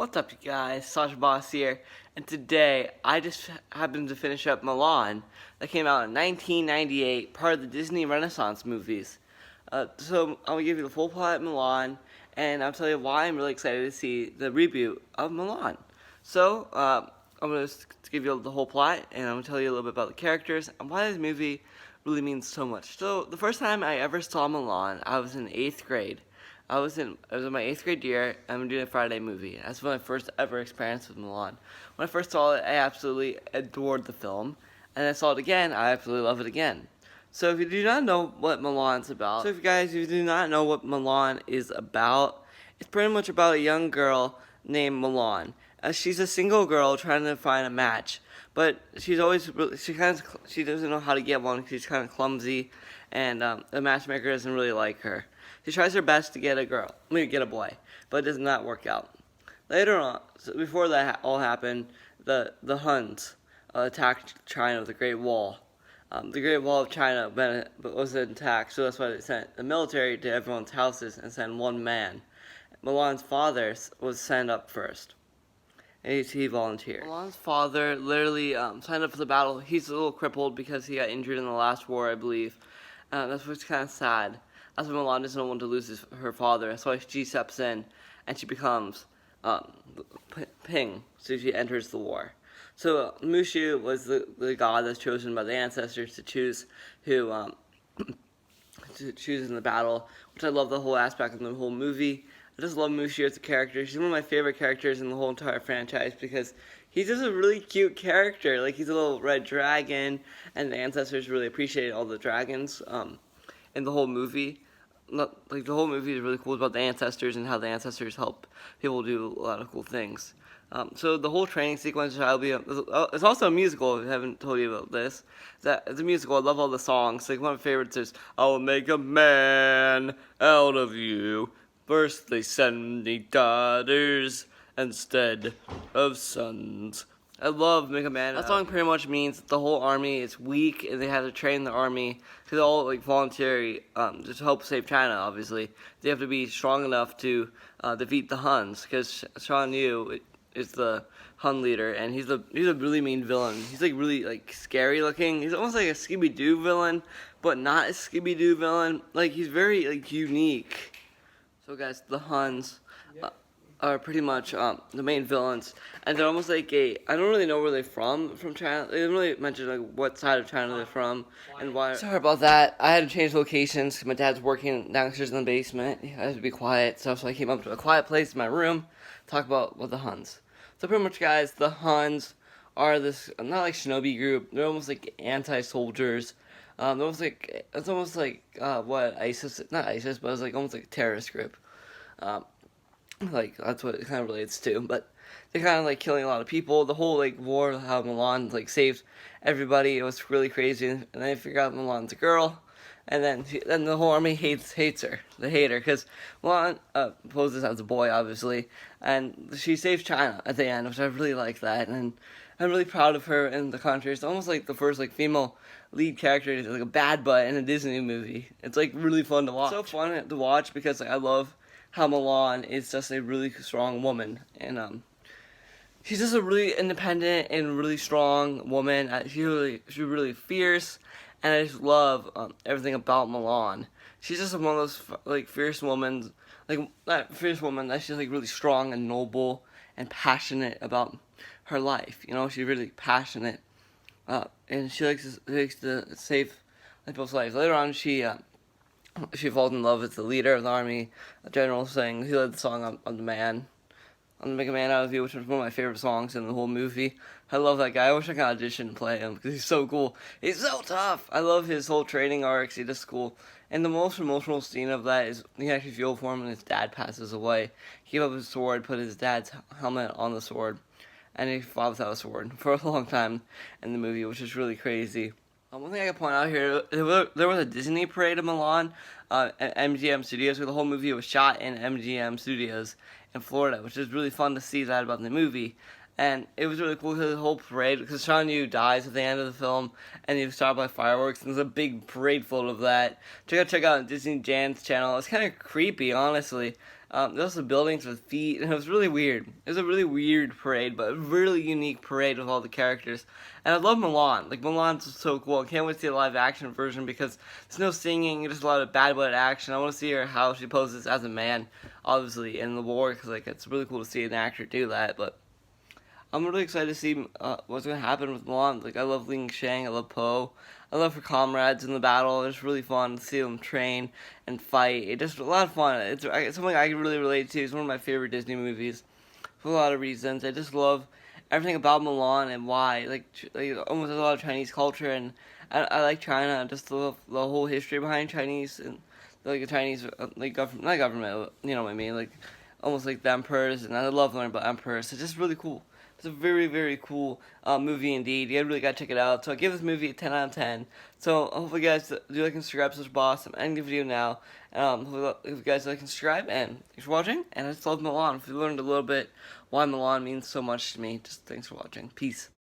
What's up, you guys? Sasha Boss here, and today I just happened to finish up Milan. That came out in 1998, part of the Disney Renaissance movies. So I'm gonna give you the full plot of Milan, and I'll tell you why I'm really excited to see the reboot of Milan. So I'm gonna give you the whole plot, and I'm gonna tell you a little bit about the characters and why this movie really means so much. So the first time I ever saw Milan, I was in 8th grade. I was in my 8th grade year, and I'm doing a Friday movie. That's my first ever experience with Milan. When I first saw it, I absolutely adored the film, and I saw it again, I absolutely love it again. So if you do not know what Milan's about, if you do not know what Milan is about, it's pretty much about a young girl named Milan. She's a single girl trying to find a match, but she doesn't know how to get one. She's kind of clumsy, and the matchmaker doesn't really like her. She tries her best to get a boy, but it does not work out. Later on, so before that all happened, the Huns attacked China with the Great Wall. The Great Wall of China was attacked, so that's why they sent the military to everyone's houses and sent one man. Milan's father was sent up first, and he volunteered. Milan's father literally signed up for the battle. He's a little crippled because he got injured in the last war, I believe. That's what's kind of sad. That's why Milan doesn't want to lose her father. That's why she steps in, and she becomes Ping, so she enters the war. So Mushu was the god that's chosen by the ancestors to choose who to choose in the battle, which I love the whole aspect of the whole movie. I just love Mushu as a character. She's one of my favorite characters in the whole entire franchise because he's just a really cute character. Like, he's a little red dragon, and the ancestors really appreciate all the dragons in the whole movie. The whole movie is really cool about the ancestors and how the ancestors help people do a lot of cool things. So the whole training sequence it's also a musical. If I haven't told you about this, it's a musical. I love all the songs. Like, one of my favorites is "I'll make a man out of you. First they send me daughters instead of sons." I love Make a Man. That song pretty much means the whole army is weak and they have to train the army because they're all voluntary just to help save China. Obviously, they have to be strong enough to defeat the Huns because Shan Yu is the Hun Leader, and he's a really mean villain. He's really scary looking. He's almost like a Scooby-Doo villain, but not a Scooby-Doo villain. He's very unique. So guys, the Huns are pretty much the main villains, and they're almost I don't really know where they're from China. They didn't really mention what side of China they're from and why. Sorry about that. I had to change locations because my dad's working downstairs in the basement. I had to be quiet, so I came up to a quiet place in my room to talk about the Huns. So pretty much, guys, the Huns are this not like shinobi group. They're almost like anti-soldiers. It's almost like what ISIS, not ISIS, but it's almost like a terrorist group. That's what it kind of relates to, but they're kind of killing a lot of people. The whole war, how Milan saved everybody, it was really crazy. And then they figure out Milan's a girl, and then the whole army hates her. They hate her because Milan poses as a boy, obviously, and she saves China at the end, which I really like that, and I'm really proud of her in the country. It's almost like the first female lead character is a bad butt in a Disney movie. It's really fun to watch. It's so fun to watch because I love how Milan is just a really strong woman, and she's just a really independent and really strong woman. She's really fierce, and I just love everything about Milan. She's just one of those fierce women, not fierce woman, that's just really strong and noble and passionate about her life. She's really passionate, and she likes to save people's lives. Later on, she falls in love with the leader of the army, a general saying he led the song on the man. "I'm Make a Man Out of You," which was one of my favorite songs in the whole movie. I love that guy. I wish I could audition and play him because he's so cool. He's so tough. I love his whole training arcs. He's just cool. And the most emotional scene of that is you can actually feel for him when his dad passes away. He gave up his sword, put his dad's helmet on the sword, and he fought without a sword for a long time in the movie, which is really crazy. One thing I can point out here, there was a Disney parade in Milan at MGM Studios, where the whole movie was shot in MGM Studios in Florida, which is really fun to see that about the movie. And it was really cool because the whole parade, because Shan Yu dies at the end of the film, and he was started by fireworks, and there's a big parade full of that. Check out Disney Jan's channel. It's kind of creepy, honestly. There's also buildings with feet, and it was really weird. It was a really weird parade, but a really unique parade with all the characters. And I love Milan. Like, Milan's so cool. I can't wait to see the live action version because there's no singing, just a lot of bad blood action. I want to see her how she poses as a man, obviously, in the war, because like it's really cool to see an actor do that. But I'm really excited to see what's going to happen with Mulan. Like, I love Ling Shang, I love Po, I love her comrades in the battle. It's really fun to see them train and fight. It's just a lot of fun. It's something I can really relate to. It's one of my favorite Disney movies for a lot of reasons. I just love everything about Mulan and why. Like almost a lot of Chinese culture, and I like China. Just the whole history behind Chinese and like the Chinese like government, not government. You know what I mean? Like almost like the emperors, and I love learning about emperors. It's just really cool. It's a very, very cool movie indeed. You really gotta check it out. So I give this movie a 10 out of 10. So hopefully you guys do like and subscribe to this boss. I'm ending the video now. Hopefully if you guys like and subscribe, and thanks for watching. And I just love Milan. If you learned a little bit why Milan means so much to me, just thanks for watching. Peace.